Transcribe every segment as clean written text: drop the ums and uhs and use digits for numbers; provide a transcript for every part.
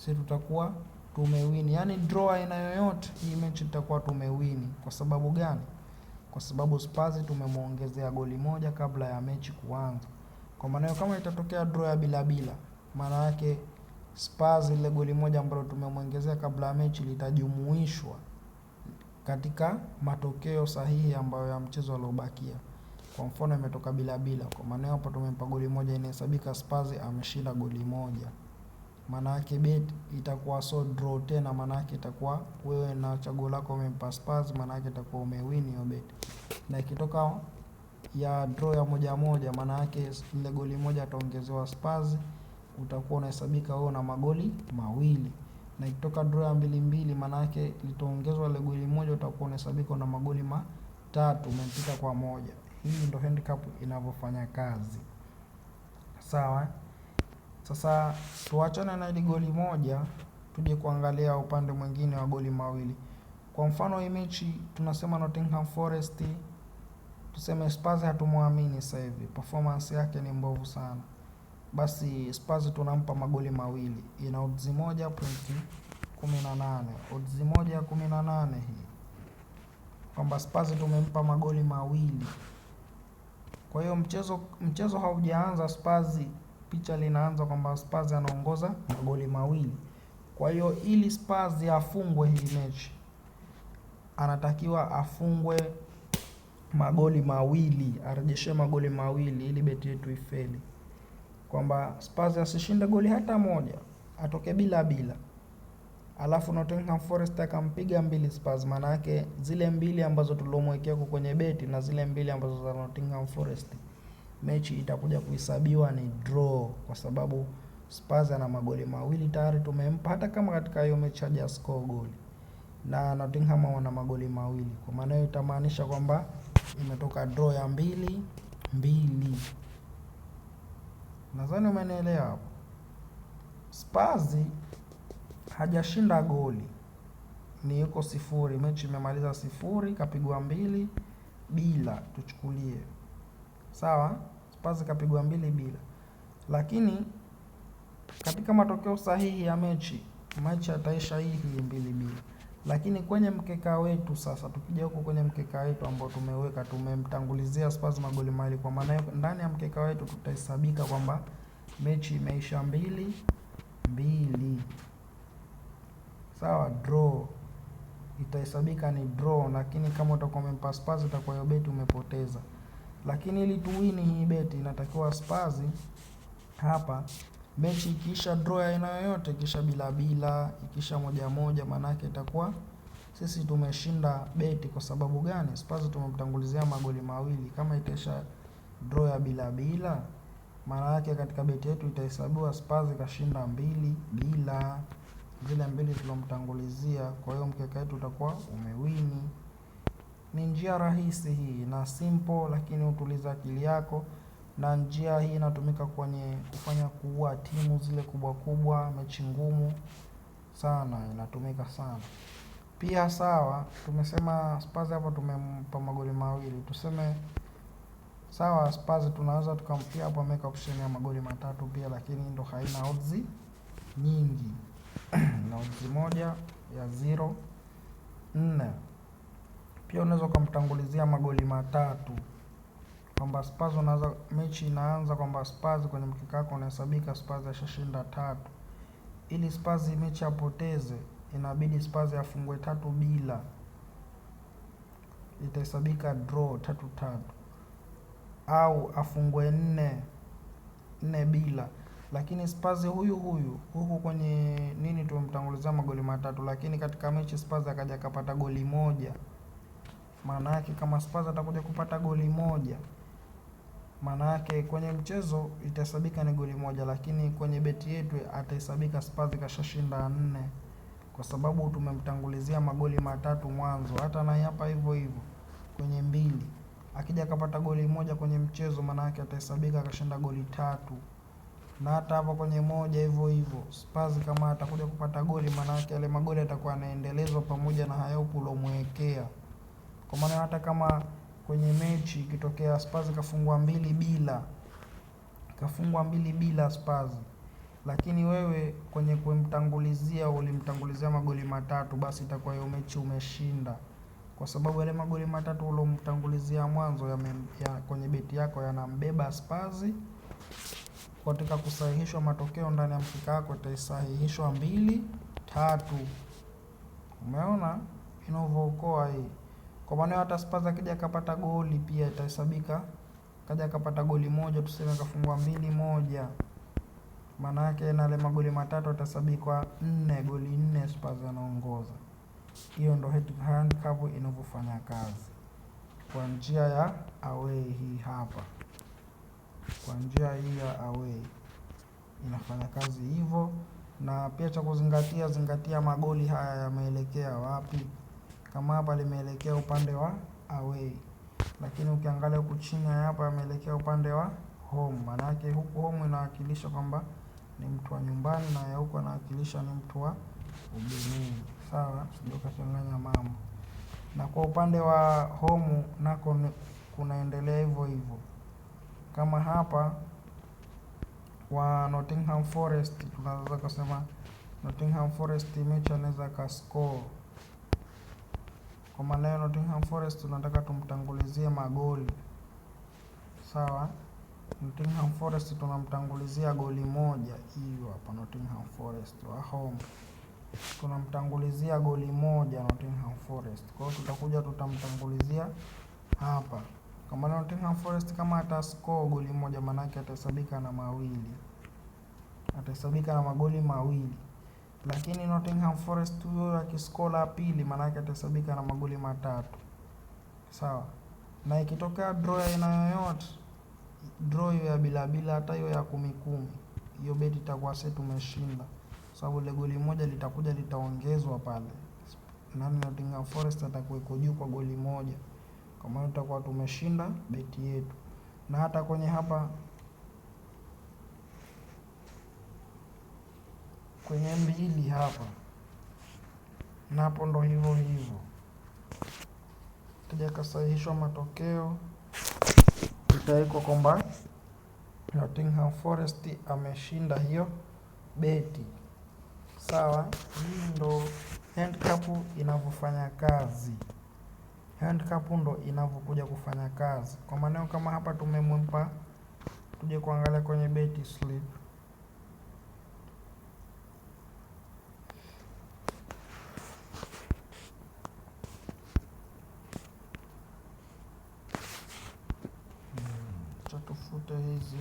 sisi tutakuwa tumewini. Yaani draw aina yoyote hii mechi tutakuwa tumewini. Kwa sababu gani? Kwa sababu Spurs tumemuongezea goli moja kabla ya mechi kuanza. Kwa maana kama itatokea draw ya bila, maana yake Spurs ile goli moja ambalo tumemuongezea kabla ya mechi litajumuishwa katika matokeo sahihi ambayo ya mchezo uliobakia. Kwa mfano imetoka bila, kwa maana hapo tumempa goli moja, inahesabika Spurs ameshinda goli moja. Maana yake bet itakuwa so draw tena, maana yake itakuwa wewe na chaguo lako umempa Spurs, maana yake itakuwa umewin hiyo bet. Na ikitoka ya draw ya moja, maana yake ile goli moja ataongezewa Spurs, utakuwa unahesabika wewe na magoli mawili. Na ikitoka draw ya 2-2, maana yake litaongezwa ile goli moja, utakuwa unahesabika na magoli matatu, umempita kwa moja. Hii ndio handicap inavyofanya kazi. Sawa? Sasa tuachane na ile goli moja, tuje kuangalia upande mwingine wa goli mawili. Kwa mfano hii mechi tunasema Nottingham Forest, tuseme Spurs hatumwamini sasa hivi, performance yake ni mbovu sana. Basi Spurs tunampa magoli mawili. Ina odds 1.18. Odds 1.18 hii. Kwamba Spurs tumempa magoli mawili. Kwa hiyo mchezo haujaanza Spurs, picha linaanza kwamba Spurs anaongoza magoli mawili. Kwa hiyo ili Spurs afungwe hii mechi, anatakiwa afungwe magoli mawili, arejeshe magoli mawili ili beti yetu ifeli. Kwamba Spurs asishinde goli hata moja, atoke bila. Alafu Nottingham Forest akampiga 2 Spurs, maana yake zile 2 ambazo tulomwekea kwenye beti na zile 2 ambazo za Nottingham Forest, mechi itakuja kuhesabiwa ni draw, kwa sababu Spurs ana magoli mawili tayari tumempa, hata kama katika hiyo mechi haja score goli, na Nottingham wana magoli mawili. Kwa maana hiyo itamaanisha kwamba imetoka draw ya 2-2. Nadhani umenielewa hapo. Spurs hajashinda goli, ni yuko 0, mechi imemaliza 0, kapigwa 2 bila, tuchukulie. Sawa? Spurs kapigwa 2 bila. Lakini katika matokeo sahihi ya mechi ataisha hii 2 bila. Lakini kwenye mkeka wetu sasa, tukija huko kwenye mkeka wetu ambao tumeweka, tumemtangulizia Spurs magoli mawili. Kwa maana hiyo ndani ya mkeka wetu tutahesabika kwamba mechi imeisha 2-2. Sawa, draw itahesabika ni draw, lakini kama utakuwa umempa Spurs itakuwa hiyo beti umepoteza. Lakini ili tuwini hii beti inatakiwa Spurs hapa mechi ikiisha draw ya aina yoyote, ikisha bila, ikisha 1-1, maana yake itakuwa sisi tumeshinda beti. Kwa sababu gani? Spurs tumemtangulizia magoli mawili. Kama itaisha draw ya bila, maana yake katika beti yetu itahesabiwa Spurs kashinda 2 bila, zile 2 tulomtangulizia. Kwa hiyo mkeka wetu utakuwa umewini. Ni njia rahisi hii na simple, lakini utuliza akili yako. Na njia hii inatumika kwenye kufanya kuua timu zile kubwa, mechi ngumu sana, inatumika sana. Pia sawa, tumesema Spurs hapa tumempa magoli mawili. Tuseme sawa, Spurs tunaweza tukampia hapa make option ya magoli matatu pia, lakini ndo haina odds nyingi. Na odds 1.04. Pia unaweza kumtangulizia magoli matatu. Kwamba Spurs unaanza mechi inaanza kwamba Spurs kwenye mkeka wako unahesabika Spurs ashashinda 3. Ili Spurs mechi apoteze, inabidi Spurs afungwe 3 bila. Itahesabika draw 3-3. Au afungwe 4 bila. Lakini Spurs huyu huku kwenye nini tumemtangulizia magoli matatu, lakini katika mechi Spurs akaja kapata goli moja. Maana yake kama Spurs atakuja kupata goli moja, maana yake kwenye mchezo itahesabika ni goli moja, lakini kwenye beti yetu atahesabika Spurs kashashinda 4, kwa sababu tumemtangulizia magoli matatu mwanzo. Hata na hapa hivyo kwenye 2 akija kapata goli moja kwenye mchezo, maana yake atahesabika kashinda goli 3. Na hata hapa kwenye moja hivyo Spurs kama atakuja kupata goli, maana yake yale magoli atakuwa yanaendelezwa pamoja na hayo ulomwekea. Kwa maana hata kama kwenye mechi ikitokea Spurs kafungwa 2 bila Spurs, lakini wewe kwenye kumtangulia ulimtangulizia magoli matatu, basi itakuwa hiyo mechi umeshinda, kwa sababu yale magoli matatu ulomtangulizia mwanzo kwenye beti yako yanambeba Spurs. Katika kusahihishwa matokeo ndani ya mkika wako itasahihishwa 2-3. Umeona inavyookoa hii. Kwa maana hata Spurs akija akapata goli pia itahesabika, kaja akapata goli moja, tuseme kafungwa 2-1, maana yake na ile magoli matatu itasabikwa 4, goli 4 Spurs anaongoza. Hiyo ndo handicap inavyofanya kazi kwa njia ya away. Hii hapa kwa njia hii ya away inafanya kazi hivyo. Na pia cha kuzingatia, zingatia magoli haya yameelekea wapi. Kama hapa limeelekea upande wa away, lakini ukiangalia huku chini hapa yameelekea upande wa home, maana yake huku home inawakilisha kwamba ni mtu wa nyumbani na ya huku anawakilisha ni mtu wa ugenini. Sawa, sio kachanganya mambo. Na kwa upande wa home nako kunaendelea hivyo hivyo. Kama hapa wa Nottingham Forest, tunaweza kusema Nottingham Forest mechi anaweza ka score. Kwa maana Nottingham Forest tunataka tumtangulizie magoli. Sawa, Nottingham Forest tunamtangulizia goli moja. Hiyo hapa Nottingham Forest wa home tunamtangulizia goli moja Nottingham Forest. Kwa hiyo tutakuja tutamtangulizia hapa. Kama Nottingham Forest kama atascore goli moja, maana yake atahesabika na mawili, atahesabika na magoli mawili. Lakini Nottingham Forest huyo akiscore la pili, maana yake atahesabika na magoli matatu. Sawa, na ikitokea draw ya aina yoyote, draw hiyo ya bila hata hiyo ya 10-10, hiyo beti itakuwa sasa tumeshinda, sababu ile goli moja litakuja litaongezwa pale, nani Nottingham Forest atakuwa juu kwa goli moja, kwa maana tutakuwa tumeshinda beti yetu. Na hata kwenye hapa kwenye mbili hapa napo ndo hivyo hivyo, kija kasahihishwa matokeo itaiko kwamba Nottingham Forest ameshinda hiyo beti. Sawa, hii ndo handicap inavyofanya kazi. Handicap ndo inavyokuja kufanya kazi. Kwa maana kama hapa tumempa, tuje kuangalia kwenye beti slip. Tufute hizi.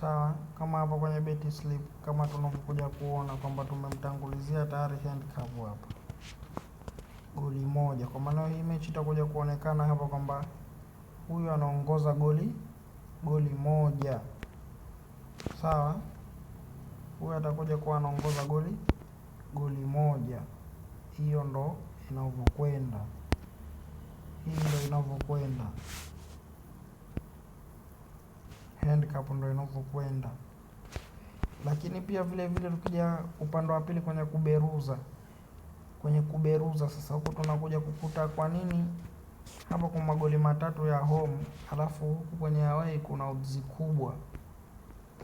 Sawa, kama hapa kwenye beti slip, kama tunavyokuja kuona kwamba tumemtangulizia tayari handicap hapa goli moja. Kwa maana hii mechi itakuja kuonekana hapa kwamba huyu anaongoza goli moja. Sawa, huyu atakuja kuwa anaongoza goli moja. Hiyo ndo inavyokwenda, hii ndo inavyokwenda, handicap ndo inavyokwenda. Lakini pia vile vile tukija upande wa pili kwenye kuberuza sasa, huko tunakuja kukuta kwa nini hapa kwa magoli matatu ya home, alafu huku kwenye away kuna odds kubwa,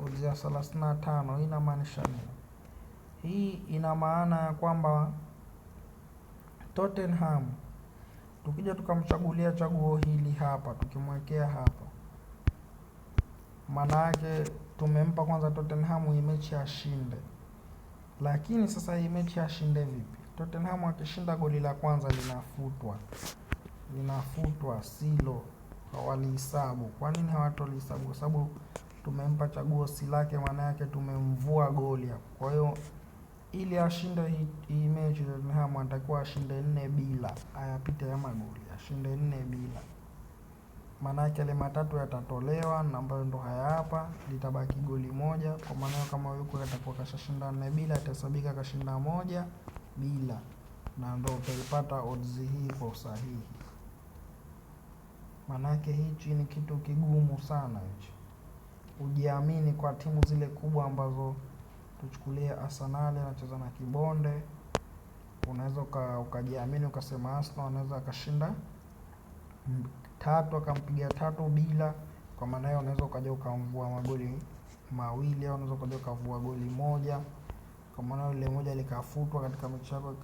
odds ya 35. Hii inamaanisha nini? Hii ina maana ya kwamba Tottenham tukija tukamchagulia chaguo hili hapa, tukimwekea hapa, maana yake tumempa kwanza Tottenham hii mechi ashinde. Lakini sasa hii mechi ashinde vipi? Tottenham akishinda goli la kwanza linafutwa silo, hawalihesabu. Kwa nini hawatolihesabu? Kwa sababu tumempa chaguo si lake, maana yake tumemvua goli hapo. Kwa hiyo ili ashinde hii mechi Tottenham anatakiwa ashinde 4-0, ayapite ya magoli, ashinde 4-0. Maana yake ile matatu yatatolewa na ambayo ndo haya hapa, litabaki goli moja. Kwa maana kama yuko atakuwa kashashinda 4-0, atasabika kashinda 1-0, na ndo utaipata odds hii kwa usahihi. Maana yake hichi ni kitu kigumu sana hichi. Ujiamini kwa timu zile kubwa ambazo, tuchukulie Arsenal anacheza na Kibonde, unaweza ukajiamini ukasema Arsenal anaweza akashinda 3, akampiga 3-0. Kwa maana hiyo unaweza ukaja ukamvua magoli mawili, au unaweza ukaja ukavua goli moja, Kwa maana ile moja likafutwa katika mechi yako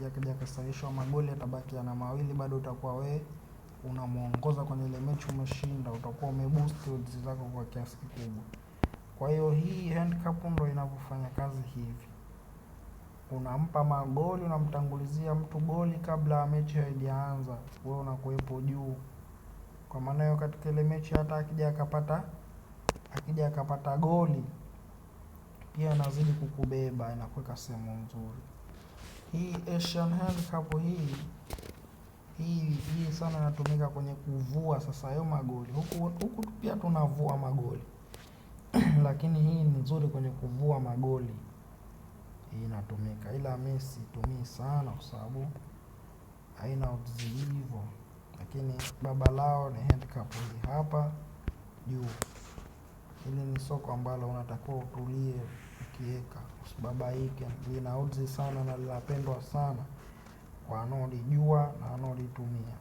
yakija kasahihishwa magoli yatabakia na mawili, bado utakuwa wewe unamuongoza kwenye ile mechi, umeshinda, utakuwa umeboost odds zako kwa kiasi kikubwa. Kwa hiyo hii handicap ndio inavyofanya kazi hivi. Unampa magoli, unamtangulizia mtu goli kabla ya mechi haijaanza, wewe unakuepo juu. Kwa maana hiyo katika ile mechi hata akija akapata goli pia inazidi kukubeba, inakuweka sehemu nzuri. Hii Asian handicap hii sana inatumika kwenye kuvua sasa hayo magoli. Huku pia tunavua magoli lakini hii ni nzuri kwenye kuvua magoli, hii inatumika, ila mimi situmii sana kwa sababu haina odds hivyo. Lakini baba lao ni handicap hii hapa juu. Hili ni soko ambalo unatakiwa utulie ukiweka, usibabaike. Lina odds sana na linapendwa sana kwa wanaolijua na wanaolitumia.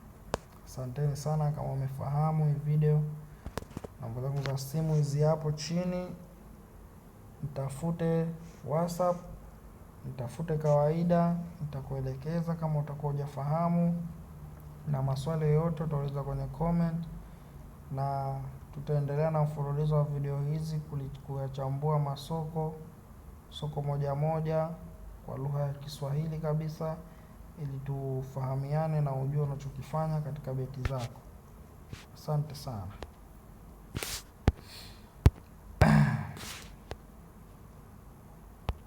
Asanteni sana. Kama umefahamu hii video, namba zangu za simu hizi hapo chini, nitafute WhatsApp, nitafute kawaida, nitakuelekeza kama utakuwa hujafahamu, na maswali yote utauliza kwenye comment, na tutaendelea na mfululizo wa video hizi kuyachambua soko moja moja kwa lugha ya Kiswahili kabisa, ili tufahamiane na ujue unachokifanya katika beti zako. Asante sana.